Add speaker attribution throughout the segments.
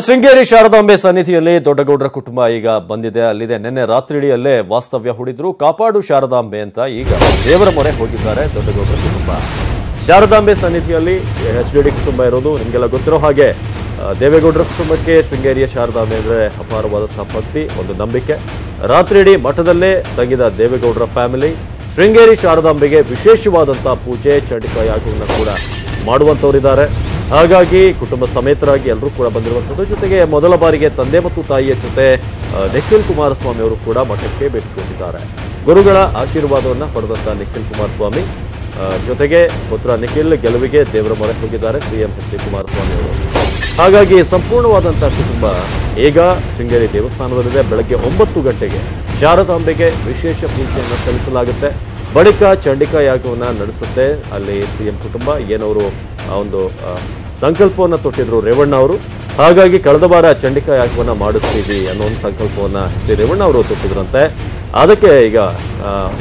Speaker 1: ಶೃಂಗೇರಿ ಶಾರದಾಂಬೆ ಸನ್ನಿಧಿಯಲ್ಲಿ ದೊಡ್ಡಗೌಡರ ಕುಟುಂಬ ಈಗ ಬಂದಿದೆ, ಅಲ್ಲಿದೆ. ನಿನ್ನೆ ರಾತ್ರಿಯಿಡಿಯಲ್ಲೇ ವಾಸ್ತವ್ಯ ಹೂಡಿದ್ರು. ಕಾಪಾಡು ಶಾರದಾಂಬೆ ಅಂತ ಈಗ ದೇವರ ಮೊರೆ ಹೋಗಿದ್ದಾರೆ ದೊಡ್ಡಗೌಡರ ಕುಟುಂಬ. ಶಾರದಾಂಬೆ ಸನ್ನಿಧಿಯಲ್ಲಿ HDD ಕುಟುಂಬ ಇರೋದು ನಿಮಗೆಲ್ಲ ಗೊತ್ತಿರೋ ಹಾಗೆ. ದೇವೇಗೌಡರ ಕುಟುಂಬಕ್ಕೆ ಶೃಂಗೇರಿಯ ಶಾರದಾಂಬೆ ಅಂದರೆ ಅಪಾರವಾದಂತಹ ಭಕ್ತಿ, ಒಂದು ನಂಬಿಕೆ. ರಾತ್ರಿಯಿಡೀ ಮಠದಲ್ಲೇ ತಂಗಿದ ದೇವೇಗೌಡರ ಫ್ಯಾಮಿಲಿ ಶೃಂಗೇರಿ ಶಾರದಾಂಬೆಗೆ ವಿಶೇಷವಾದಂತಹ ಪೂಜೆ, ಚಂಡಿಕಾ ಯಾಗವನ್ನು ಕೂಡ ಮಾಡುವಂತವರಿದ್ದಾರೆ. ಹಾಗಾಗಿ ಕುಟುಂಬ ಸಮೇತರಾಗಿ ಎಲ್ಲರೂ ಕೂಡ ಬಂದಿರುವಂಥದ್ದು. ಜೊತೆಗೆ ಮೊದಲ ಬಾರಿಗೆ ತಂದೆ ಮತ್ತು ತಾಯಿಯ ಜೊತೆ ನಿಖಿಲ್ ಕುಮಾರಸ್ವಾಮಿ ಅವರು ಕೂಡ ಮಠಕ್ಕೆ ಭೇಟಿ ಕೊಟ್ಟಿದ್ದಾರೆ. ಗುರುಗಳ ಆಶೀರ್ವಾದವನ್ನು ಪಡೆದಂತ ನಿಖಿಲ್ ಕುಮಾರಸ್ವಾಮಿ ಜೊತೆಗೆ ಪುತ್ರ ನಿಖಿಲ್ ಗೆಲುವಿಗೆ ದೇವರ ಮೊರೆ ಹೋಗಿದ್ದಾರೆ CM HD ಕುಮಾರಸ್ವಾಮಿ ಅವರು. ಹಾಗಾಗಿ ಸಂಪೂರ್ಣವಾದಂತಹ ಕುಟುಂಬ ಈಗ ಶೃಂಗೇರಿ ದೇವಸ್ಥಾನದಲ್ಲಿದೆ. ಬೆಳಗ್ಗೆ 9 ಗಂಟೆಗೆ ಶಾರದಾಂಬೆಗೆ ವಿಶೇಷ ಪೂಜೆಯನ್ನು ಸಲ್ಲಿಸಲಾಗುತ್ತೆ. ಬಳಿಕ ಚಂಡಿಕಾ ಯಾಗವನ್ನು ನಡೆಸುತ್ತೆ. ಅಲ್ಲಿ CM ಕುಟುಂಬ ಏನವರು ಒಂದು ಸಂಕಲ್ಪವನ್ನು ತೊಟ್ಟಿದ್ರು ರೇವಣ್ಣ ಅವರು. ಹಾಗಾಗಿ ಕಳೆದ ವಾರ ಚಂಡಿಕಾ ಯಾಗವನ್ನು ಮಾಡಿಸ್ತೀವಿ ಅನ್ನೋ ಒಂದು ಸಂಕಲ್ಪವನ್ನು ಶ್ರೀ ರೇವಣ್ಣ ಅವರು ತೊಟ್ಟಿದ್ರಂತೆ. ಅದಕ್ಕೆ ಈಗ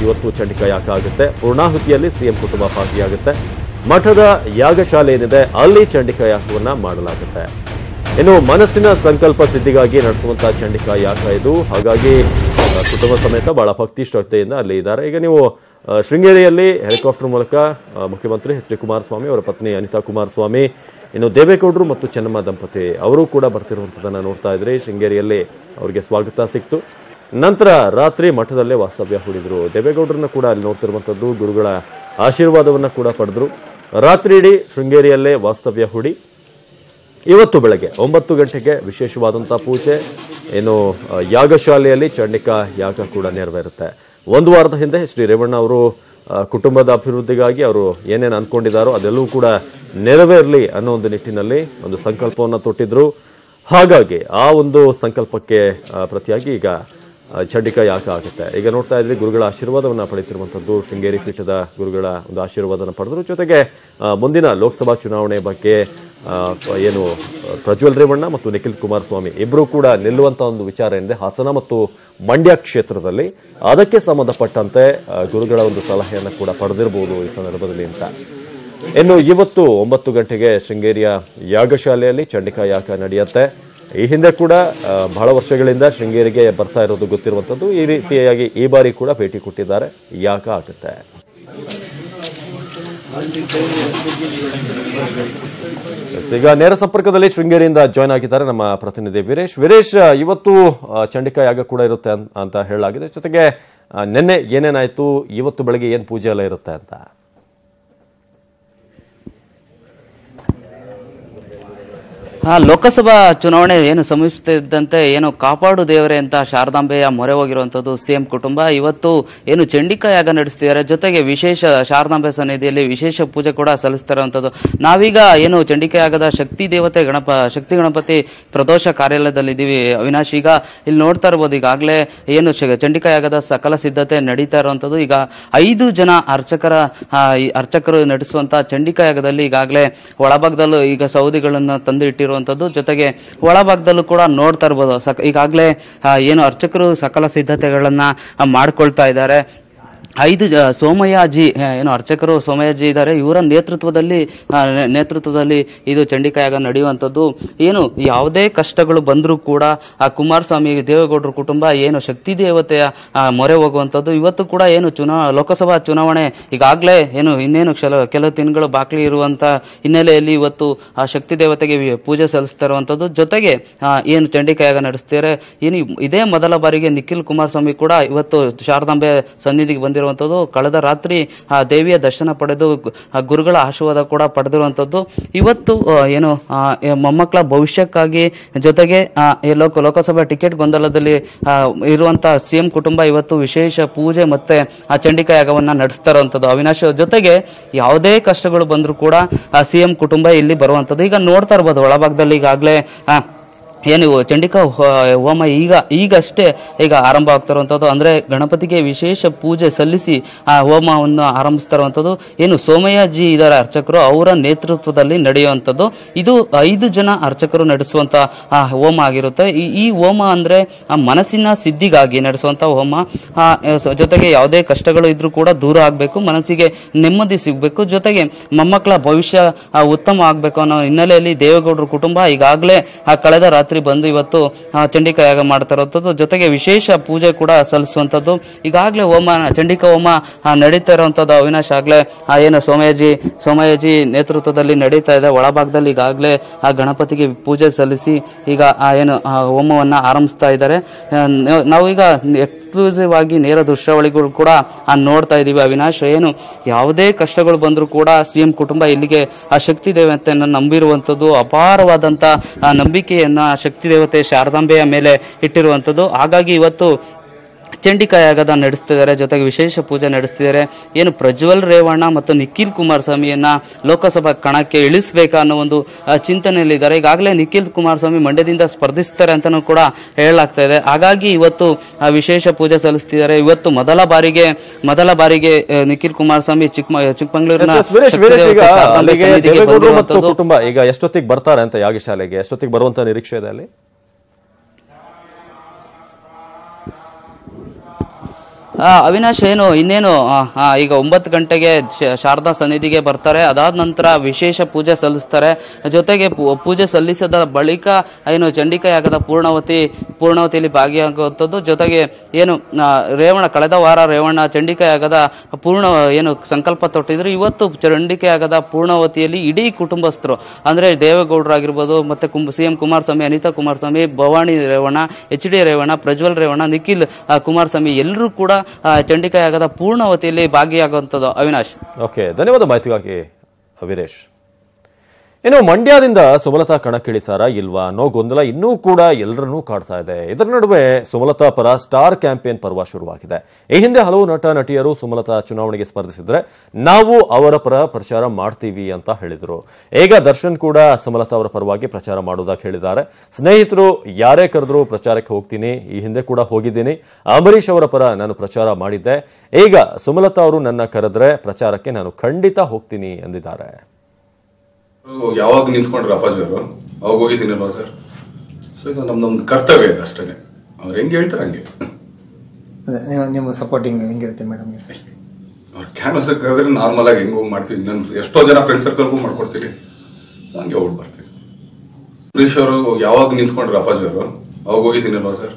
Speaker 1: ಇವತ್ತು ಚಂಡಿಕಾ ಯಾಗ ಆಗುತ್ತೆ. ಪೂರ್ಣಾಹುತಿಯಲ್ಲಿ CM ಕುಟುಂಬ ಭಾಗಿಯಾಗುತ್ತೆ. ಮಠದ ಯಾಗಶಾಲೆ ಏನಿದೆ ಅಲ್ಲಿ ಚಂಡಿಕಾ ಯಾಗವನ್ನು ಮಾಡಲಾಗುತ್ತೆ. ಇನ್ನು ಮನಸ್ಸಿನ ಸಂಕಲ್ಪ ಸಿದ್ಧಿಗಾಗಿ ನಡೆಸುವಂತಹ ಚಂಡಿಕಾ ಯಾಗ ಇದು. ಹಾಗಾಗಿ ಕುಟುಂಬ ಸಮೇತ ಬಹಳ ಭಕ್ತಿ ಶ್ರದ್ಧೆಯಿಂದ ಅಲ್ಲಿ ಇದ್ದಾರೆ. ಈಗ ನೀವು ಶೃಂಗೇರಿಯಲ್ಲಿ ಹೆಲಿಕಾಪ್ಟರ್ ಮೂಲಕ ಮುಖ್ಯಮಂತ್ರಿ HD ಕುಮಾರಸ್ವಾಮಿ, ಅವರ ಪತ್ನಿ ಅನಿತಾ ಕುಮಾರಸ್ವಾಮಿ, ಇನ್ನು ದೇವೇಗೌಡರು ಮತ್ತು ಚೆನ್ನಮ್ಮ ದಂಪತಿ ಅವರು ಕೂಡ ಬರ್ತಿರುವಂಥದ್ದನ್ನು ನೋಡ್ತಾ ಇದ್ರಿ. ಶೃಂಗೇರಿಯಲ್ಲಿ ಅವರಿಗೆ ಸ್ವಾಗತ ಸಿಕ್ತು. ನಂತರ ರಾತ್ರಿ ಮಠದಲ್ಲೇ ವಾಸ್ತವ್ಯ ಹೂಡಿದ್ರು. ದೇವೇಗೌಡರನ್ನ ಕೂಡ ಅಲ್ಲಿ ನೋಡ್ತಿರುವಂಥದ್ದು. ಗುರುಗಳ ಆಶೀರ್ವಾದವನ್ನು ಕೂಡ ಪಡೆದ್ರು. ರಾತ್ರಿ ಇಡೀ ಶೃಂಗೇರಿಯಲ್ಲೇ ವಾಸ್ತವ್ಯ ಹೂಡಿ ಇವತ್ತು ಬೆಳಗ್ಗೆ 9 ಗಂಟೆಗೆ ವಿಶೇಷವಾದಂಥ ಪೂಜೆ, ಏನು ಯಾಗಶಾಲೆಯಲ್ಲಿ ಚಂಡಿಕಾ ಯಾಗ ಕೂಡ ನೆರವೇರುತ್ತೆ. ಒಂದು ವಾರದ ಹಿಂದೆ ಶ್ರೀ ರೇವಣ್ಣ ಅವರು ಕುಟುಂಬದ ಅಭಿವೃದ್ಧಿಗಾಗಿ ಅವರು ಏನೇನು ಅಂದ್ಕೊಂಡಿದ್ದಾರೋ ಅದೆಲ್ಲವೂ ಕೂಡ ನೆರವೇರಲಿ ಅನ್ನೋ ಒಂದು ನಿಟ್ಟಿನಲ್ಲಿ ಒಂದು ಸಂಕಲ್ಪವನ್ನು ತೊಟ್ಟಿದ್ರು. ಹಾಗಾಗಿ ಆ ಒಂದು ಸಂಕಲ್ಪಕ್ಕೆ ಪ್ರತಿಯಾಗಿ ಈಗ ಚಂಡಿಕಾ ಯಾಗ ಆಗುತ್ತೆ. ಈಗ ನೋಡ್ತಾ ಇದ್ರಿ ಗುರುಗಳ ಆಶೀರ್ವಾದವನ್ನು ಪಡೆಯುತ್ತಿರುವಂಥದ್ದು. ಶೃಂಗೇರಿ ಪೀಠದ ಗುರುಗಳ ಒಂದು ಆಶೀರ್ವಾದನ ಪಡೆದರು. ಜೊತೆಗೆ ಮುಂದಿನ ಲೋಕಸಭಾ ಚುನಾವಣೆ ಬಗ್ಗೆ ಏನು ಪ್ರಜ್ವಲ್ ರೇವಣ್ಣ ಮತ್ತು ನಿಖಿಲ್ ಕುಮಾರಸ್ವಾಮಿ ಇಬ್ಬರು ಕೂಡ ನಿಲ್ಲುವಂಥ ಒಂದು ವಿಚಾರ ಏನಿದೆ ಹಾಸನ ಮತ್ತು ಮಂಡ್ಯ ಕ್ಷೇತ್ರದಲ್ಲಿ, ಅದಕ್ಕೆ ಸಂಬಂಧಪಟ್ಟಂತೆ ಗುರುಗಳ ಒಂದು ಸಲಹೆಯನ್ನು ಕೂಡ ಪಡೆದಿರಬಹುದು ಈ ಸಂದರ್ಭದಲ್ಲಿ ಅಂತ. ಇನ್ನು ಇವತ್ತು 9 ಗಂಟೆಗೆ ಶೃಂಗೇರಿಯ ಯಾಗಶಾಲೆಯಲ್ಲಿ ಚಂಡಿಕಾ ಯಾಗ ನಡೆಯುತ್ತೆ. ಈ ಹಿಂದೆ ಕೂಡ ಬಹಳ ವರ್ಷಗಳಿಂದ ಶೃಂಗೇರಿಗೆ ಬರ್ತಾ ಇರೋದು ಗೊತ್ತಿರುವಂಥದ್ದು. ಈ ರೀತಿಯಾಗಿ ಈ ಬಾರಿ ಕೂಡ ಭೇಟಿ ಕೊಟ್ಟಿದ್ದಾರೆ. ಯಾಗ ಆಗುತ್ತೆ. ಈಗ ನೇರ ಸಂಪರ್ಕದಲ್ಲಿ ಶೃಂಗೇರಿಯಿಂದ ಜಾಯ್ನ್ ಆಗಿದ್ದಾರೆ ನಮ್ಮ ಪ್ರತಿನಿಧಿ ವೀರೇಶ್. ಇವತ್ತು ಚಂಡಿಕಾ ಯಾಗ ಕೂಡ ಇರುತ್ತೆ ಅಂತ ಹೇಳಲಾಗಿದೆ. ಜೊತೆಗೆ ನಿನ್ನೆ ಏನೇನಾಯ್ತು, ಇವತ್ತು ಬೆಳಗ್ಗೆ ಏನು ಪೂಜೆ ಎಲ್ಲ ಇರುತ್ತೆ ಅಂತ?
Speaker 2: ಲೋಕಸಭಾ ಚುನಾವಣೆ ಏನು ಸಮೀಪಿಸುತ್ತಿದ್ದಂತೆ ಏನು ಕಾಪಾಡು ದೇವರೇ ಅಂತ ಶಾರದಾಂಬೆಯ ಮೊರೆ ಹೋಗಿರುವಂಥದ್ದು CM ಕುಟುಂಬ. ಇವತ್ತು ಏನು ಚಂಡಿಕಾ ಯಾಗ ನಡೆಸ್ತಿದ್ದಾರೆ. ಜೊತೆಗೆ ವಿಶೇಷ ಶಾರದಾಂಬೆ ಸನ್ನಿಧಿಯಲ್ಲಿ ವಿಶೇಷ ಪೂಜೆ ಕೂಡ ಸಲ್ಲಿಸ್ತಾ ಇರುವಂಥದ್ದು. ನಾವೀಗ ಏನು ಚಂಡಿಕಾ ಯಾಗದ ಶಕ್ತಿ ದೇವತೆ ಶಕ್ತಿ ಗಣಪತಿ ಪ್ರದೋಷ ಕಾರ್ಯಾಲಯದಲ್ಲಿದ್ದೀವಿ ಅವಿನಾಶ್. ಈಗ ಇಲ್ಲಿ ನೋಡ್ತಾ ಇರ್ಬೋದು, ಈಗಾಗಲೇ ಏನು ಚಂಡಿಕಾ ಯಾಗದ ಸಕಲ ಸಿದ್ಧತೆ ನಡೀತಾ ಇರುವಂಥದ್ದು. ಈಗ 5 ಜನ ಅರ್ಚಕರು ನಡೆಸುವಂತಹ ಚಂಡಿಕಾ ಯಾಗದಲ್ಲಿ ಈಗಾಗಲೇ ಒಳಭಾಗದಲ್ಲೂ ಈಗ ಸೌದಿಗಳನ್ನು ತಂದು ಇಟ್ಟಿರುವಂಥದ್ದು. ಜೊತೆಗೆ ಒಳಭಾಗದಲ್ಲೂ ಕೂಡ ನೋಡ್ತಾ ಇರ್ಬೋದು, ಈಗಾಗಲೇ ಏನು ಅರ್ಚಕರು ಸಕಲ ಸಿದ್ಧತೆಗಳನ್ನ ಮಾಡ್ಕೊಳ್ತಾ ಇದ್ದಾರೆ. 5 ಸೋಮಯ್ಯಜಿ ಏನು ಅರ್ಚಕರು ಸೋಮಯ್ಯಜಿ ಇದ್ದಾರೆ. ಇವರ ನೇತೃತ್ವದಲ್ಲಿ ಇದು ಚಂಡಿಕಾ ಯಾಗ ನಡೆಯುವಂಥದ್ದು. ಏನು ಯಾವುದೇ ಕಷ್ಟಗಳು ಬಂದರೂ ಕೂಡ ಆ ಕುಮಾರಸ್ವಾಮಿ ದೇವೇಗೌಡರ ಕುಟುಂಬ ಏನು ಶಕ್ತಿ ದೇವತೆಯ ಮೊರೆ ಹೋಗುವಂಥದ್ದು. ಇವತ್ತು ಕೂಡ ಏನು ಲೋಕಸಭಾ ಚುನಾವಣೆ ಈಗಾಗಲೇ ಏನು ಇನ್ನೇನು ಕೆಲವು ತಿಂಗಳು ಬಾಕಿ ಇರುವಂಥ ಹಿನ್ನೆಲೆಯಲ್ಲಿ ಇವತ್ತು ಆ ಶಕ್ತಿ ದೇವತೆಗೆ ಪೂಜೆ ಸಲ್ಲಿಸ್ತಾ ಇರುವಂಥದ್ದು. ಜೊತೆಗೆ ಏನು ಚಂಡಿಕಾ ಯಾಗ ನಡೆಸ್ತಾರೆ. ಏನು ಇದೇ ಮೊದಲ ಬಾರಿಗೆ ನಿಖಿಲ್ ಕುಮಾರಸ್ವಾಮಿ ಕೂಡ ಇವತ್ತು ಶಾರದಾಂಬೆ ಸನ್ನಿಧಿಗೆ ಬಂದಿರುವಂಥದ್ದು. ಕಳೆದ ರಾತ್ರಿ ಆ ದೇವಿಯ ದರ್ಶನ ಪಡೆದು ಗುರುಗಳ ಆಶೀರ್ವಾದ ಕೂಡ ಪಡೆದಿರುವಂಥದ್ದು. ಇವತ್ತು ಏನು ಮೊಮ್ಮಕ್ಕಳ ಭವಿಷ್ಯಕ್ಕಾಗಿ ಜೊತೆಗೆ ಲೋಕಸಭಾ ಟಿಕೆಟ್ ಗೊಂದಲದಲ್ಲಿ ಇರುವಂತಹ CM ಕುಟುಂಬ ಇವತ್ತು ವಿಶೇಷ ಪೂಜೆ ಮತ್ತೆ ಆ ಚಂಡಿಕಾ ಯಾಗವನ್ನ ನಡೆಸ್ತಾ ಇರುವಂಥದ್ದು ಅವಿನಾಶ್. ಜೊತೆಗೆ ಯಾವುದೇ ಕಷ್ಟಗಳು ಬಂದರೂ ಕೂಡ ಆ CM ಕುಟುಂಬ ಇಲ್ಲಿ ಬರುವಂಥದ್ದು. ಈಗ ನೋಡ್ತಾ ಇರ್ಬೋದು ಒಳಭಾಗದಲ್ಲಿ ಈಗಾಗಲೇ ಏನು ಚಂಡಿಕಾ ಹೋಮ ಈಗಷ್ಟೇ ಆರಂಭ ಆಗ್ತಿರುವಂಥದ್ದು. ಅಂದರೆ ಗಣಪತಿಗೆ ವಿಶೇಷ ಪೂಜೆ ಸಲ್ಲಿಸಿ ಆ ಹೋಮವನ್ನು ಆರಂಭಿಸ್ತಾ ಇರುವಂಥದ್ದು. ಏನು ಸೋಮಯ್ಯಜಿ ಇದ್ದಾರೆ ಅರ್ಚಕರು, ಅವರ ನೇತೃತ್ವದಲ್ಲಿ ನಡೆಯುವಂಥದ್ದು. ಇದು 5 ಜನ ಅರ್ಚಕರು ನಡೆಸುವಂಥ ಹೋಮ ಆಗಿರುತ್ತೆ. ಈ ಹೋಮ ಅಂದರೆ ಮನಸ್ಸಿನ ಸಿದ್ಧಿಗಾಗಿ ನಡೆಸುವಂಥ ಹೋಮ. ಜೊತೆಗೆ ಯಾವುದೇ ಕಷ್ಟಗಳು ಇದ್ರೂ ಕೂಡ ದೂರ ಆಗಬೇಕು, ಮನಸ್ಸಿಗೆ ನೆಮ್ಮದಿ ಸಿಗಬೇಕು, ಜೊತೆಗೆ ಮೊಮ್ಮಕ್ಕಳ ಭವಿಷ್ಯ ಉತ್ತಮ ಆಗಬೇಕು ಅನ್ನೋ ಹಿನ್ನೆಲೆಯಲ್ಲಿ ದೇವೇಗೌಡರ ಕುಟುಂಬ ಈಗಾಗಲೇ ಕಳೆದ ರಾತ್ರಿ ರಾತ್ರಿ ಬಂದು ಇವತ್ತು ಚಂಡಿಕಾ ಯಾಗ ಮಾಡ್ತಾ ಇರುವಂಥದ್ದು, ಜೊತೆಗೆ ವಿಶೇಷ ಪೂಜೆ ಕೂಡ ಸಲ್ಲಿಸುವಂಥದ್ದು. ಈಗಾಗಲೇ ಹೋಮ, ಚಂಡಿಕಾ ಹೋಮ ನಡೀತಾ ಇರುವಂಥದ್ದು. ಅವಿನಾಶ್ ಆಗ್ಲೇ ಏನು ಸೋಮಯಾಜಿ ನೇತೃತ್ವದಲ್ಲಿ ನಡೀತಾ ಇದೆ. ಒಳಭಾಗದಲ್ಲಿ ಈಗಾಗಲೇ ಆ ಗಣಪತಿಗೆ ಪೂಜೆ ಸಲ್ಲಿಸಿ ಈಗ ಏನು ಹೋಮವನ್ನ ಆರಂಭಿಸ್ತಾ ಇದ್ದಾರೆ. ನಾವೀಗ ಎಕ್ಸ್ಕ್ಲೂಸಿವ್ ಆಗಿ ನೇರ ದೃಶ್ಯಾವಳಿಗಳು ಕೂಡ ನೋಡ್ತಾ ಇದೀವಿ. ಅವಿನಾಶ್, ಏನು ಯಾವುದೇ ಕಷ್ಟಗಳು ಬಂದರೂ ಕೂಡ ಸಿಎಂ ಕುಟುಂಬ ಇಲ್ಲಿಗೆ ಆ ಶಕ್ತಿ ದೇವತೆಯನ್ನು ನಂಬಿರುವಂಥದ್ದು, ಅಪಾರವಾದಂತ ನಂಬಿಕೆಯನ್ನ ಶಕ್ತಿ ದೇವತೆ ಶಾರದಾಂಬೆಯ ಮೇಲೆ ಇಟ್ಟಿರುವಂಥದ್ದು. ಹಾಗಾಗಿ ಇವತ್ತು ಚಂಡಿಕಾ ಯಾಗದ ನಡೆಸ್ತಿದ್ದಾರೆ, ಜೊತೆಗೆ ವಿಶೇಷ ಪೂಜೆ ನಡೆಸ್ತಿದ್ದಾರೆ. ಏನು ಪ್ರಜ್ವಲ್ ರೇವಣ್ಣ ಮತ್ತು ನಿಖಿಲ್ ಕುಮಾರಸ್ವಾಮಿಯನ್ನ ಲೋಕಸಭಾ ಕಣಕ್ಕೆ ಇಳಿಸಬೇಕಾ ಅನ್ನೋ ಒಂದು ಚಿಂತನೆಯಲ್ಲಿದ್ದಾರೆ. ಈಗಾಗಲೇ ನಿಖಿಲ್ ಕುಮಾರಸ್ವಾಮಿ ಮಂಡ್ಯದಿಂದ ಸ್ಪರ್ಧಿಸ್ತಾರೆ ಅಂತಾನೂ ಕೂಡ ಹೇಳಲಾಗ್ತಾ ಇದೆ. ಹಾಗಾಗಿ ಇವತ್ತು ವಿಶೇಷ ಪೂಜೆ ಸಲ್ಲಿಸ್ತಿದ್ದಾರೆ. ಇವತ್ತು ಮೊದಲ ಬಾರಿಗೆ ನಿಖಿಲ್ ಕುಮಾರಸ್ವಾಮಿ ಚಿಕ್ಕಮಗಳೂರಿನ
Speaker 1: ಕುಟುಂಬ ಈಗ ಎಷ್ಟೊತ್ತಿಗೆ ಬರ್ತಾರೆ ಅಂತ ಯಾಗಶಾಲೆಗೆ, ಎಷ್ಟೊತ್ತಿಗೆ ಬರುವಂತ ನಿರೀಕ್ಷೆ ಇದೆ ಅಲ್ಲಿ?
Speaker 2: ಅವಿನಾಶ್, ಇನ್ನೇನು ಈಗ 9 ಗಂಟೆಗೆ ಶಾರದಾ ಸನ್ನಿಧಿಗೆ ಬರ್ತಾರೆ. ಅದಾದ ನಂತರ ವಿಶೇಷ ಪೂಜೆ ಸಲ್ಲಿಸ್ತಾರೆ. ಜೊತೆಗೆ ಪೂಜೆ ಸಲ್ಲಿಸಿದ ಬಳಿಕ ಏನು ಚಂಡಿಕಾ ಯಾಗದ ಪೂರ್ಣಾವತಿಯಲ್ಲಿ ಭಾಗಿಯಾಗುವಂಥದ್ದು. ಜೊತೆಗೆ ಏನು ಕಳೆದ ವಾರ ರೇವಣ್ಣ ಚಂಡಿಕಾ ಯಾಗದ ಸಂಕಲ್ಪ ತೊಟ್ಟಿದ್ರು. ಇವತ್ತು ಚಂಡಿಕಾ ಯಾಗದ ಪೂರ್ಣಾವತಿಯಲ್ಲಿ ಇಡೀ ಕುಟುಂಬಸ್ಥರು ಅಂದ್ರೆ ದೇವೇಗೌಡರು ಆಗಿರ್ಬೋದು, ಮತ್ತೆ ಸಿಎಂ ಕುಮಾರಸ್ವಾಮಿ, ಅನಿತಾ ಕುಮಾರಸ್ವಾಮಿ, ಭವಾನಿ ರೇವಣ್ಣ, HD ರೇವಣ್ಣ, ಪ್ರಜ್ವಲ್ ರೇವಣ್ಣ, ನಿಖಿಲ್ ಕುಮಾರಸ್ವಾಮಿ ಎಲ್ಲರೂ ಕೂಡ ಚಂಡಿಕಾ ಯಾಗದ ಪೂರ್ಣಾವತಿಯಲ್ಲಿ ಭಾಗಿಯಾಗುವಂಥದ್ದು. ಅವಿನಾಶ್,
Speaker 1: ಓಕೆ, ಧನ್ಯವಾದ ಮಾಹಿತಿಗಾಗಿ ವೀರೇಶ್. ಇನ್ನು ಮಂಡ್ಯದಿಂದ ಸುಮಲತಾ ಕಣಕ್ಕಿಳಿಸಾರ ಇಲ್ವಾ ಅನ್ನೋ ಗೊಂದಲ ಇನ್ನೂ ಕೂಡ ಎಲ್ಲರನ್ನೂ ಕಾಡ್ತಾ ಇದೆ. ಇದರ ನಡುವೆ ಸುಮಲತಾ ಪರ ಸ್ಟಾರ್ ಕ್ಯಾಂಪೇನ್ ಪರ್ವ ಶುರುವಾಗಿದೆ. ಈ ಹಿಂದೆ ಹಲವು ನಟ ನಟಿಯರು ಸುಮಲತಾ ಚುನಾವಣೆಗೆ ಸ್ಪರ್ಧಿಸಿದ್ರೆ ನಾವು ಅವರ ಪರ ಪ್ರಚಾರ ಮಾಡ್ತೀವಿ ಅಂತ ಹೇಳಿದ್ರು. ಈಗ ದರ್ಶನ್ ಕೂಡ ಸುಮಲತಾ ಅವರ ಪರವಾಗಿ ಪ್ರಚಾರ ಮಾಡೋದಾಗಿ ಹೇಳಿದ್ದಾರೆ. ಸ್ನೇಹಿತರು ಯಾರೇ ಕರೆದ್ರು ಪ್ರಚಾರಕ್ಕೆ ಹೋಗ್ತೀನಿ, ಈ ಹಿಂದೆ ಕೂಡ ಹೋಗಿದ್ದೀನಿ, ಅಂಬರೀಶ್ ಅವರ ಪರ ನಾನು ಪ್ರಚಾರ ಮಾಡಿದ್ದೆ, ಈಗ ಸುಮಲತಾ ಅವರು ನನ್ನ ಕರೆದ್ರೆ ಪ್ರಚಾರಕ್ಕೆ ನಾನು ಖಂಡಿತ ಹೋಗ್ತೀನಿ ಎಂದಿದ್ದಾರೆ.
Speaker 3: ಯಾವಾಗ ನಿಂತ್ಕೊಂಡ್ರು ಅಪ್ಪಾಜಿ ಅವರು, ಅವಾಗ ಹೋಗಿದ್ದೀನಲ್ವಾ ಸರ್. ಸೊ ಇದು ನಮ್ದೊಂದು ಕರ್ತವ್ಯ ಇದೆ ಅಷ್ಟೇ. ಅವ್ರು ಹೆಂಗೆ ಹೇಳ್ತಾರೆ ಹಂಗೆ.
Speaker 4: ನಿಮ್ಮ ಸಪೋರ್ಟಿಂಗ್ ಹೆಂಗಿರುತ್ತೆ ಮೇಡಮ್?
Speaker 3: ಅವ್ರು ಕ್ಯಾನ್ವಸ್ ಕರೆದ್ರೆ ನಾರ್ಮಲ್ ಆಗಿ ಹೆಂಗೆ ಹೋಗಿ ಮಾಡ್ತೀವಿ. ನಾನು ಎಷ್ಟೋ ಜನ ಫ್ರೆಂಡ್ ಸರ್ಕಲ್ಗೂ ಮಾಡ್ಕೊಡ್ತೀವಿ, ಹಂಗೆ ಹೋಗಿ ಬರ್ತೀವಿ. ಅಂಬರೀಶ್ ಅವರು ಯಾವಾಗ ನಿಂತ್ಕೊಂಡ್ರು ಅಪ್ಪಾಜಿ ಅವರು, ಅವಾಗ ಹೋಗಿದ್ದೀನಲ್ವಾ ಸರ್.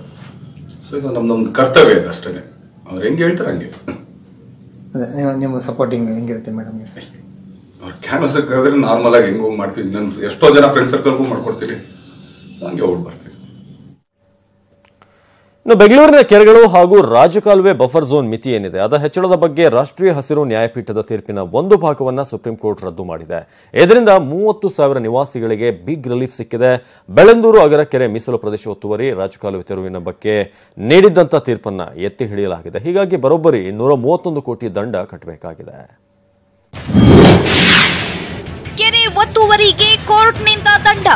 Speaker 3: ಸೊ ಇದು ನಮ್ದೊಂದು ಕರ್ತವ್ಯ ಇದೆ ಅಷ್ಟೇ. ಅವ್ರು ಹೆಂಗೆ ಹೇಳ್ತಾರೆ ಹಂಗೆ.
Speaker 4: ನಿಮ್ಮ ಸಪೋರ್ಟಿಂಗ್ ಹೆಂಗಿರುತ್ತೆ ಮೇಡಮ್?
Speaker 3: ಅವ್ರು ಕ್ಯಾನ್ವಸ್ ಕರೆದ್ರೆ ನಾರ್ಮಲ್ ಆಗಿ ಹೆಂಗೆ ಹೋಗಿ ಮಾಡ್ತೀವಿ. ನಾನು ಎಷ್ಟೋ ಜನ ಫ್ರೆಂಡ್ ಸರ್ಕಲ್ಗೂ ಮಾಡ್ಕೊಡ್ತೀವಿ, ಹಂಗೆ ಹೋಗಿ ಬರ್ತೀವಿ.
Speaker 1: ಇನ್ನು ಬೆಂಗಳೂರಿನ ಕೆರೆಗಳು ಹಾಗೂ ರಾಜಕಾಲುವೆ ಬಫರ್ ಝೋನ್ ಮಿತಿ ಏನಿದೆ ಅದರ ಹೆಚ್ಚಳದ ಬಗ್ಗೆ ರಾಷ್ಟ್ರೀಯ ಹಸಿರು ನ್ಯಾಯಪೀಠದ ತೀರ್ಪಿನ ಒಂದು ಭಾಗವನ್ನು ಸುಪ್ರೀಂ ಕೋರ್ಟ್ ರದ್ದು ಮಾಡಿದೆ. ಇದರಿಂದ 30,000 ನಿವಾಸಿಗಳಿಗೆ ಬಿಗ್ ರಿಲೀಫ್ ಸಿಕ್ಕಿದೆ. ಬೆಳ್ಳಂದೂರು ಅಗರ ಕೆರೆ ಮೀಸಲು ಪ್ರದೇಶ ಒತ್ತುವರಿ ರಾಜಕಾಲುವೆ ತೆರವಿನ ಬಗ್ಗೆ ನೀಡಿದ್ದಂಥ ತೀರ್ಪನ್ನು ಎತ್ತಿ ಹಿಡಿಯಲಾಗಿದೆ. ಹೀಗಾಗಿ ಬರೋಬ್ಬರಿ 131 ಕೋಟಿ ದಂಡ ಕಟ್ಟಬೇಕಾಗಿದೆ.
Speaker 5: ಕೆರೆ ಒತ್ತುವರಿಗೆ ಕೋರ್ಟ್ನಿಂದ ದಂಡ.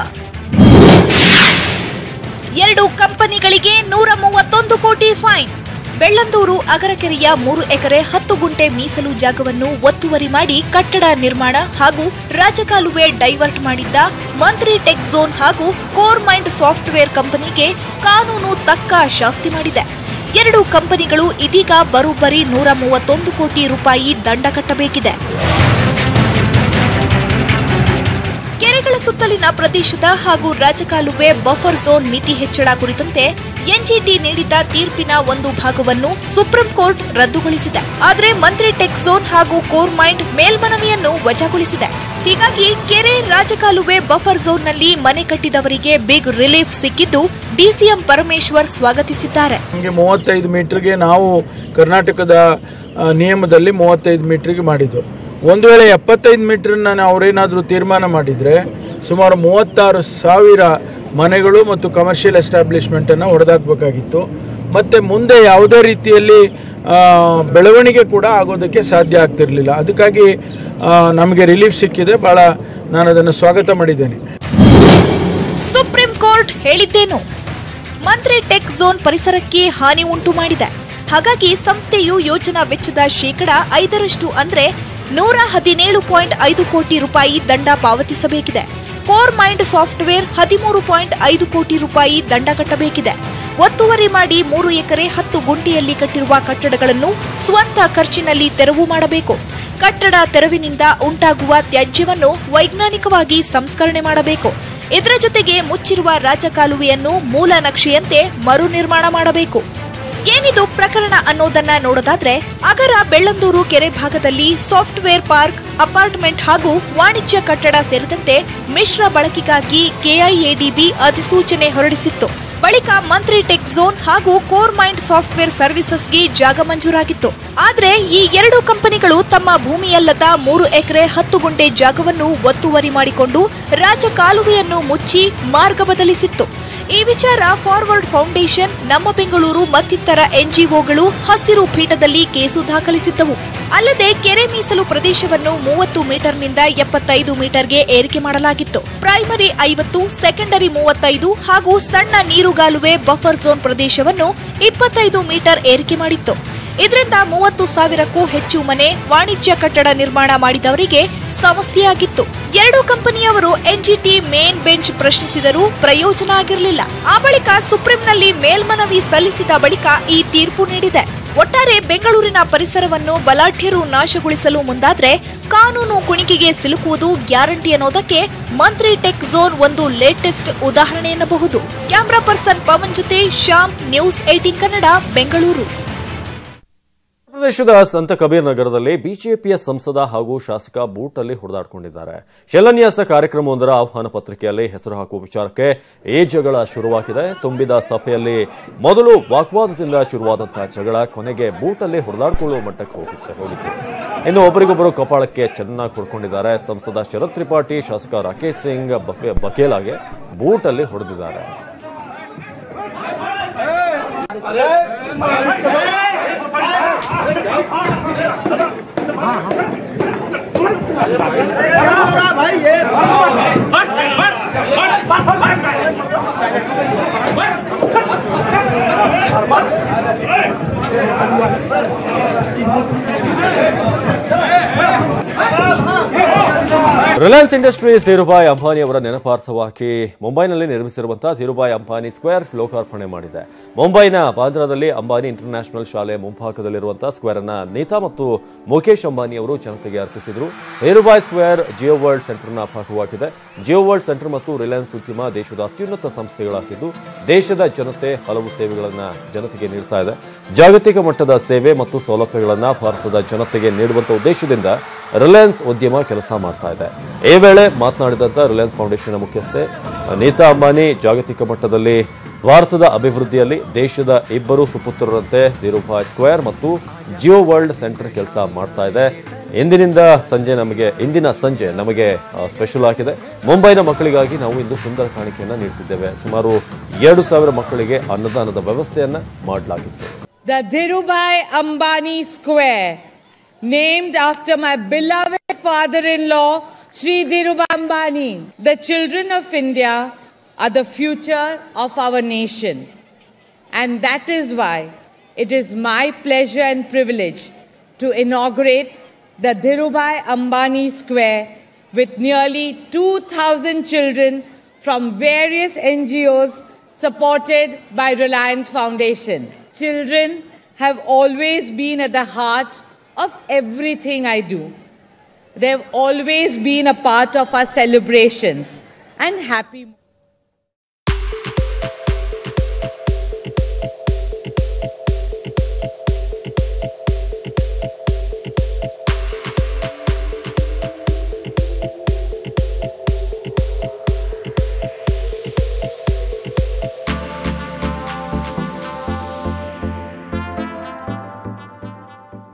Speaker 5: 2 ಕಂಪನಿಗಳಿಗೆ 131 ಕೋಟಿ ಫೈನ್. ಬೆಳ್ಳಂದೂರು ಅಗರಕೆರೆಯ 3 ಎಕರೆ 10 ಗುಂಟೆ ಮೀಸಲು ಜಾಗವನ್ನು ಒತ್ತುವರಿ ಮಾಡಿ ಕಟ್ಟಡ ನಿರ್ಮಾಣ ಹಾಗೂ ರಾಜಕಾಲುವೆ ಡೈವರ್ಟ್ ಮಾಡಿದ್ದ ಮಂತ್ರಿ ಟೆಕ್ ಝೋನ್ ಹಾಗೂ ಕೋರ್ ಮೈಂಡ್ ಸಾಫ್ಟ್ವೇರ್ ಕಂಪನಿಗೆ ಕಾನೂನು ತಕ್ಕ ಶಾಸ್ತಿ ಮಾಡಿದೆ. 2 ಕಂಪನಿಗಳು ಇದೀಗ ಬರೋಬ್ಬರಿ 131 ಕೋಟಿ ರೂಪಾಯಿ ದಂಡ ಕಟ್ಟಬೇಕಿದೆ. ಕೆರೆಗಳ ಸುತ್ತಲಿನ ಪ್ರದೇಶದ ಹಾಗೂ ರಾಜಕಾಲುವೆ ಬಫರ್ ಝೋನ್ ಮಿತಿ ಹೆಚ್ಚಳ ಕುರಿತಂತೆ ಎನ್ಜಿಟಿ ನೀಡಿದ್ದ ತೀರ್ಪಿನ ಒಂದು ಭಾಗವನ್ನು ಸುಪ್ರೀಂ ಕೋರ್ಟ್ ರದ್ದುಗೊಳಿಸಿದೆ. ಆದರೆ ಮಂತ್ರಿ ಟೆಕ್ ಝೋನ್ ಹಾಗೂ ಕೋರ್ ಮೈಂಡ್ ಮೇಲ್ಮನವಿಯನ್ನು ವಜಾಗೊಳಿಸಿದೆ. ಹೀಗಾಗಿ ಕೆರೆ ರಾಜಕಾಲುವೆ ಬಫರ್ ಝೋನ್ನಲ್ಲಿ ಮನೆ ಕಟ್ಟಿದವರಿಗೆ ಬಿಗ್ ರಿಲೀಫ್ ಸಿಕ್ಕಿದ್ದು ಡಿಸಿಎಂ ಪರಮೇಶ್ವರ್ ಸ್ವಾಗತಿಸಿದ್ದಾರೆ.
Speaker 6: 35 ಮೀಟರ್ಗೆ ನಾವು ಕರ್ನಾಟಕದ ನಿಯಮದಲ್ಲಿ 35 ಮೀಟರ್ಗೆ ಮಾಡಿದ್ದು. ಒಂದು ವೇಳೆ 75 ಮೀಟರ್ನ ಅವರೇನಾದರೂ ತೀರ್ಮಾನ ಮಾಡಿದರೆ ಸುಮಾರು 36,000 ಮನೆಗಳು ಮತ್ತು ಕಮರ್ಷಿಯಲ್ ಎಸ್ಟಾಬ್ಲಿಷ್ಮೆಂಟನ್ನು ಹೊಡೆದಾಕಬೇಕಾಗಿತ್ತು. ಮತ್ತು ಮುಂದೆ ಯಾವುದೇ ರೀತಿಯಲ್ಲಿ ಬೆಳವಣಿಗೆ ಕೂಡ ಆಗೋದಕ್ಕೆ ಸಾಧ್ಯ ಆಗ್ತಿರಲಿಲ್ಲ. ಅದಕ್ಕಾಗಿ ನಮಗೆ ರಿಲೀಫ್ ಸಿಕ್ಕಿದೆ. ಭಾಳ ನಾನು ಅದನ್ನು ಸ್ವಾಗತ ಮಾಡಿದ್ದೇನೆ.
Speaker 5: ಸುಪ್ರೀಂ ಕೋರ್ಟ್ ಹೇಳಿದ್ದೇನು? ಮಂತ್ರಿ ಟೆಕ್ ಝೋನ್ ಪರಿಸರಕ್ಕೆ ಹಾನಿ ಉಂಟು ಮಾಡಿದೆ. ಹಾಗಾಗಿ ಸಂಸ್ಥೆಯು ಯೋಜನಾ ವೆಚ್ಚದ 5% ಅಂದ್ರೆ 117.5 ಕೋಟಿ ರೂಪಾಯಿ ದಂಡ ಪಾವತಿಸಬೇಕಿದೆ. ಕೋರ್ ಮೈಂಡ್ ಸಾಫ್ಟ್ವೇರ್ 13.5 ಕೋಟಿ ರೂಪಾಯಿ ದಂಡ ಕಟ್ಟಬೇಕಿದೆ. ಒತ್ತುವರಿ ಮಾಡಿ 3 ಎಕರೆ 10 ಗುಂಟೆಯಲ್ಲಿ ಕಟ್ಟಿರುವ ಕಟ್ಟಡಗಳನ್ನು ಸ್ವಂತ ಖರ್ಚಿನಲ್ಲಿ ತೆರವು ಮಾಡಬೇಕು. ಕಟ್ಟಡ ತೆರವಿನಿಂದ ಉಂಟಾಗುವ ತ್ಯಾಜ್ಯವನ್ನು ವೈಜ್ಞಾನಿಕವಾಗಿ ಸಂಸ್ಕರಣೆ ಮಾಡಬೇಕು. ಇದರ ಜೊತೆಗೆ ಮುಚ್ಚಿರುವ ರಾಜಕಾಲುವೆಯನ್ನು ಮೂಲ ನಕ್ಷೆಯಂತೆ ಮರು ನಿರ್ಮಾಣ ಮಾಡಬೇಕು. ಏನಿದು ಪ್ರಕರಣ ಅನ್ನೋದನ್ನ ನೋಡೋದಾದ್ರೆ, ಅಗರ ಬೆಳ್ಳಂದೂರು ಕೆರೆ ಭಾಗದಲ್ಲಿ ಸಾಫ್ಟ್ವೇರ್ ಪಾರ್ಕ್, ಅಪಾರ್ಟ್ಮೆಂಟ್ ಹಾಗೂ ವಾಣಿಜ್ಯ ಕಟ್ಟಡ ಸೇರಿದಂತೆ ಮಿಶ್ರ ಬಳಕೆಗಾಗಿ ಕೆಐಎಡಿಬಿ ಅಧಿಸೂಚನೆ ಹೊರಡಿಸಿತ್ತು. ಬಳಿಕ ಮಂತ್ರಿ ಟೆಕ್ ಝೋನ್ ಹಾಗೂ ಕೋರ್ ಮೈಂಡ್ ಸಾಫ್ಟ್ವೇರ್ ಸರ್ವಿಸಸ್ಗೆ ಜಾಗ ಮಂಜೂರಾಗಿತ್ತು. ಆದ್ರೆ ಈ ಎರಡು ಕಂಪನಿಗಳು ತಮ್ಮ ಭೂಮಿಯಲ್ಲದ 3 ಎಕರೆ 10 ಗುಂಟೆ ಜಾಗವನ್ನು ಒತ್ತುವರಿ ಮಾಡಿಕೊಂಡು ರಾಜಕಾಲುವೆಯನ್ನು ಮುಚ್ಚಿ ಮಾರ್ಗ ಬದಲಿಸಿತ್ತು. ಈ ವಿಚಾರ ಫಾರ್ವರ್ಡ್ ಫೌಂಡೇಶನ್, ನಮ್ಮ ಬೆಂಗಳೂರು ಮತ್ತಿತರ ಎನ್ಜಿಒಗಳು ಹಸಿರು ಪೀಠದಲ್ಲಿ ಕೇಸು ದಾಖಲಿಸಿದ್ದವು. ಅಲ್ಲದೆ ಕೆರೆ ಮೀಸಲು ಪ್ರದೇಶವನ್ನು 30 ಮೀಟರ್ನಿಂದ 75 ಮೀಟರ್ಗೆ ಏರಿಕೆ ಮಾಡಲಾಗಿತ್ತು. ಪ್ರೈಮರಿ 50, ಸೆಕೆಂಡರಿ 35 ಹಾಗೂ ಸಣ್ಣ ನೀರುಗಾಲುವೆ ಬಫರ್ ಝೋನ್ ಪ್ರದೇಶವನ್ನು 25 ಮೀಟರ್ ಏರಿಕೆ ಮಾಡಿತ್ತು. ಇದರಿಂದ 30,000ಕ್ಕೂ ಹೆಚ್ಚು ಮನೆ, ವಾಣಿಜ್ಯ ಕಟ್ಟಡ ನಿರ್ಮಾಣ ಮಾಡಿದವರಿಗೆ ಸಮಸ್ಯೆಯಾಗಿತ್ತು. ಎರಡೂ ಕಂಪನಿಯವರು ಎನ್ಜಿಟಿ ಮೇನ್ ಬೆಂಚ್ ಪ್ರಶ್ನಿಸಿದರೂ ಪ್ರಯೋಜನ ಆಗಿರಲಿಲ್ಲ. ಆ ಬಳಿಕ ಸುಪ್ರೀಂನಲ್ಲಿ ಮೇಲ್ಮನವಿ ಸಲ್ಲಿಸಿದ ಬಳಿಕ ಈ ತೀರ್ಪು ನೀಡಿದೆ. ಒಟ್ಟಾರೆ ಬೆಂಗಳೂರಿನ ಪರಿಸರವನ್ನು ಬಲಾಢ್ಯರು ನಾಶಗೊಳಿಸಲು ಮುಂದಾದ್ರೆ ಕಾನೂನು ಕುಣಿಕೆಗೆ ಸಿಲುಕುವುದು ಗ್ಯಾರಂಟಿ ಅನ್ನೋದಕ್ಕೆ ಮಂತ್ರಿ ಟೆಕ್ ಝೋನ್ ಒಂದು ಲೇಟೆಸ್ಟ್ ಉದಾಹರಣೆ ಎನ್ನಬಹುದು. ಕ್ಯಾಮರಾ ಪರ್ಸನ್ ಪವನ್ ಜೊತೆ ಶ್ಯಾಮ್, ನ್ಯೂಸ್ 18 ಕನ್ನಡ, ಬೆಂಗಳೂರು.
Speaker 1: ಪ್ರದೇಶದ ಸಂತ ಕಬೀರ್ ನಗರದಲ್ಲಿ ಬಿಜೆಪಿಯ ಸಂಸದ ಹಾಗೂ ಶಾಸಕ ಬೂಟಲ್ಲಿ ಹೊಡೆದಾಡಿಕೊಂಡಿದ್ದಾರೆ. ಶಿಲಾನ್ಯಾಸ ಕಾರ್ಯಕ್ರಮವೊಂದರ ಆಹ್ವಾನ ಪತ್ರಿಕೆಯಲ್ಲಿ ಹೆಸರು ಹಾಕುವ ವಿಚಾರಕ್ಕೆ ಈ ಜಗಳ ಶುರುವಾಗಿದೆ. ತುಂಬಿದ ಸಭೆಯಲ್ಲಿ ಮೊದಲು ವಾಗ್ವಾದದಿಂದ ಶುರುವಾದಂತಹ ಜಗಳ ಕೊನೆಗೆ ಬೂಟಲ್ಲಿ ಹೊಡೆದಾಡಿಕೊಳ್ಳುವ ಮಟ್ಟಕ್ಕೆ ಹೋಗಿತ್ತು. ಇನ್ನು ಒಬ್ಬರಿಗೊಬ್ಬರು ಕಪಾಳಕ್ಕೆ ಚೆನ್ನಾಗಿ ಹೊಡ್ಕೊಂಡಿದ್ದಾರೆ. ಸಂಸದ ಶರತ್ ತ್ರಿಪಾಠಿ, ಶಾಸಕ ರಾಕೇಶ್ ಸಿಂಗ್ ಬಕೇಲಾಗೆ ಬೂಟಲ್ಲಿ ಹೊಡೆದಿದ್ದಾರೆ. ರಿಲಯನ್ಸ್ ಇಂಡಸ್ಟ್ರೀಸ್ ಧೀರುಭಾಯ್ ಅಂಬಾನಿ ಅವರ ನೆನಪಾರ್ಥವಾಗಿ ಮುಂಬೈನಲ್ಲಿ ನಿರ್ಮಿಸಿರುವಂತಹ ಧೀರುಭಾಯ್ ಅಂಬಾನಿ ಸ್ಕ್ವೇರ್ ಲೋಕಾರ್ಪಣೆ ಮಾಡಿದೆ. ಮುಂಬೈನ ಬಾಂದ್ರಾದಲ್ಲಿ ಅಂಬಾನಿ ಇಂಟರ್ನ್ಯಾಷನಲ್ ಶಾಲೆ ಮುಂಭಾಗದಲ್ಲಿರುವಂತಹ ಸ್ಕ್ವೇರ್ ಅನ್ನ ನೀತಾ ಮತ್ತು ಮುಖೇಶ್ ಅಂಬಾನಿ ಅವರು ಜನತೆಗೆ ಅರ್ಪಿಸಿದರು. ಧೀರುಭಾಯ್ ಸ್ಕ್ವೇರ್ ಜಿಯೋ ವರ್ಲ್ಡ್ ಸೆಂಟರ್ನ ಭಾಗವಾಗಿದೆ. ಜಿಯೋ ವರ್ಲ್ಡ್ ಸೆಂಟರ್ ಮತ್ತು ರಿಲಯನ್ಸ್ ಉದ್ಯಮ ದೇಶದ ಅತ್ಯುನ್ನತ ಸಂಸ್ಥೆಗಳಾಗಿದ್ದು ದೇಶದ ಜನತೆ ಹಲವು ಸೇವೆಗಳನ್ನು ಜನತೆಗೆ ನೀಡ್ತಾ ಇದೆ. ಜಾಗತಿಕ ಮಟ್ಟದ ಸೇವೆ ಮತ್ತು ಸೌಲಭ್ಯಗಳನ್ನು ಭಾರತದ ಜನತೆಗೆ ನೀಡುವಂತಹ ಉದ್ದೇಶದಿಂದ ರಿಲಯನ್ಸ್ ಉದ್ಯಮ ಕೆಲಸ ಮಾಡ್ತಾ ಇದೆ. ಈ ವೇಳೆ ಮಾತನಾಡಿದಂತ ರಿಲಯನ್ಸ್ ಫೌಂಡೇಶನ್ ಮುಖ್ಯಸ್ಥೆ ನೀತಾ ಅಂಬಾನಿ, ಜಾಗತಿಕ ಮಟ್ಟದಲ್ಲಿ ಭಾರತದ ಅಭಿವೃದ್ಧಿಯಲ್ಲಿ ದೇಶದ ಇಬ್ಬರು ಸುಪುತ್ರರಂತೆ ಧೀರುಭಾಯ್ ಸ್ಕ್ವೇರ್ ಮತ್ತು ಜಿಯೋ ವರ್ಲ್ಡ್ ಸೆಂಟರ್ ಕೆಲಸ ಮಾಡ್ತಾ ಇದೆ. ಇಂದಿನ ಸಂಜೆ ನಮಗೆ ಸ್ಪೆಷಲ್ ಆಗಿದೆ. ಮುಂಬೈನ ಮಕ್ಕಳಿಗಾಗಿ ನಾವು ಇಂದು ಸುಂದರ ಕಾಣಿಕೆಯನ್ನು ನೀಡುತ್ತಿದ್ದೇವೆ. ಸುಮಾರು 2,000 ಮಕ್ಕಳಿಗೆ ಅನ್ನದಾನದ ವ್ಯವಸ್ಥೆಯನ್ನ ಮಾಡಲಾಗಿತ್ತು.
Speaker 7: The Dhirubhai Ambani Square, named after my beloved father-in-law, Shri Dhirubhai Ambani. The children of India are the future of our nation. And that is why it is my pleasure and privilege to inaugurate the Dhirubhai Ambani Square with nearly 2,000 children from various NGOs supported by Reliance Foundation. Children have always been at the heart of everything I do. They have always been a part of our celebrations and happy